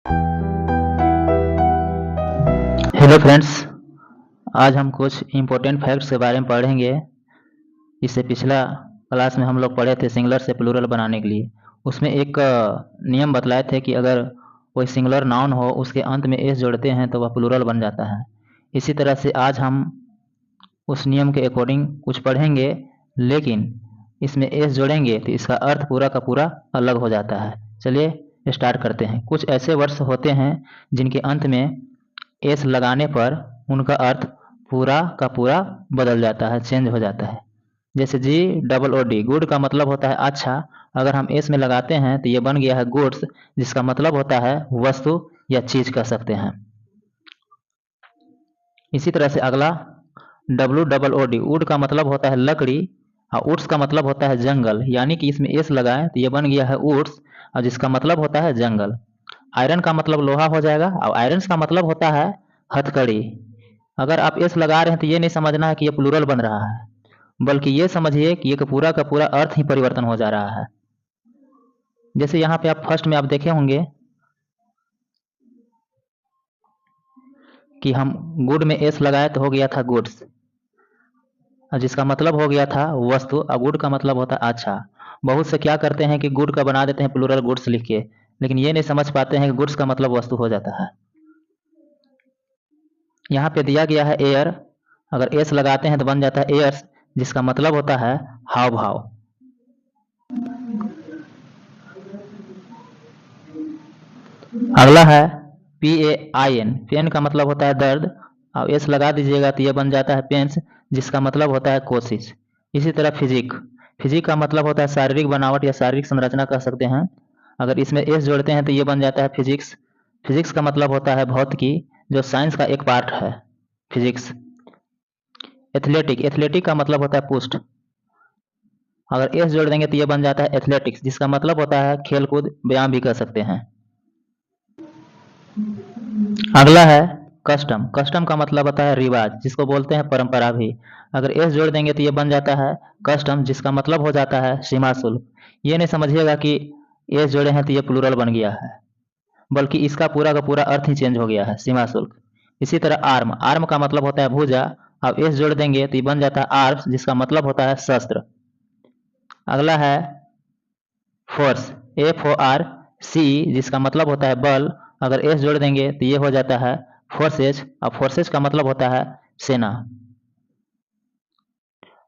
Hello friends, आज हम कुछ इम्पोर्टेंट फैक्ट्स के बारे में पढ़ेंगे। इससे पिछला क्लास में हम लोग पढ़े थे सिंगुलर से प्लूरल बनाने के लिए। उसमें एक नियम बतलाए थे कि अगर कोई सिंगुलर नाउन हो उसके अंत में एस जोड़ते हैं तो वह प्लूरल बन जाता है। इसी तरह से आज हम उस नियम के अकॉर्डिंग कुछ पढ़ेंगे, लेकिन इसमें एस जोड़ेंगे तो इसका अर्थ पूरा का पूरा अलग हो जाता है। चलिए स्टार्ट करते हैं। कुछ ऐसे वर्ड्स होते हैं जिनके अंत में एस लगाने पर उनका अर्थ पूरा का पूरा बदल जाता है, चेंज हो जाता है। जैसे जी डबल ओ डी, गुड का मतलब होता है अच्छा। अगर हम एस में लगाते हैं तो ये बन गया है गुड्स, जिसका मतलब होता है वस्तु या चीज कह सकते हैं। इसी तरह से अगला W double O D, wood का मतलब होता है लकड़ी और वुड्स का मतलब होता है जंगल, यानी कि इसमें एस लगाएं तो ये बन गया है वुड्स और जिसका मतलब होता है जंगल। आयरन का मतलब लोहा हो जाएगा और आयरन्स का मतलब होता है हथकड़ी। अगर आप एस लगा रहे हैं तो ये नहीं समझना है कि ये प्लूरल बन रहा है, बल्कि ये समझिए कि ये पूरा का पूरा अर्थ ही परिवर्तन हो जा रहा है। जैसे यहाँ पे आप फर्स्ट में आप देखे होंगे कि हम गुड में एस लगाए तो हो गया था गुड्स, जिसका मतलब हो गया था वस्तु, और गुड का मतलब होता है अच्छा। बहुत से क्या करते हैं कि गुड का बना देते हैं प्लूरल गुड्स लिख के, लेकिन ये नहीं समझ पाते हैं कि गुड्स का मतलब वस्तु हो जाता है। यहाँ पे दिया गया है एयर, अगर एस लगाते हैं तो बन जाता है एयर्स, जिसका मतलब होता है हाव भाव। अगला है P A I N, pain का मतलब होता है दर्द और एस लगा दीजिएगा तो यह बन जाता है पेंस, जिसका मतलब होता है कोशिश। इसी तरह फिजिक, फिजिक का मतलब होता है शारीरिक बनावट या शारीरिक संरचना कह सकते हैं। अगर इसमें एस जोड़ते हैं तो ये बन जाता है फिजिक्स। फिजिक्स का मतलब होता है भौतिकी, जो साइंस का एक पार्ट है फिजिक्स। एथलेटिक, एथलेटिक का मतलब होता है पुष्ट। अगर एस जोड़ देंगे तो ये बन जाता है एथलेटिक्स, जिसका मतलब होता है खेलकूद, व्यायाम भी कह सकते हैं। अगला है कस्टम, कस्टम का मतलब होता है रिवाज, जिसको बोलते हैं परंपरा भी। अगर एस जोड़ देंगे तो ये बन जाता है कस्टम, जिसका मतलब हो जाता है सीमा शुल्क। ये नहीं समझिएगा कि एस जोड़े हैं तो ये प्लूरल बन गया है, बल्कि इसका पूरा का पूरा अर्थ ही चेंज हो गया है, सीमा शुल्क। इसी तरह आर्म, आर्म का मतलब होता है भुजा, अब एस जोड़ देंगे तो ये बन जाता है आर्म्स, जिसका मतलब होता है शस्त्र। अगला है force, F O R C, जिसका मतलब होता है बल। अगर एस जोड़ देंगे तो ये हो जाता है फोर्सेज, और फोर्सेज का मतलब होता है सेना।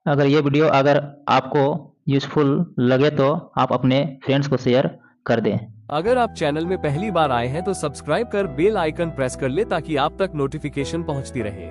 अगर ये वीडियो अगर आपको यूजफुल लगे तो आप अपने फ्रेंड्स को शेयर कर दें। अगर आप चैनल में पहली बार आए हैं तो सब्सक्राइब कर बेल आइकन प्रेस कर ले ताकि आप तक नोटिफिकेशन पहुंचती रहे।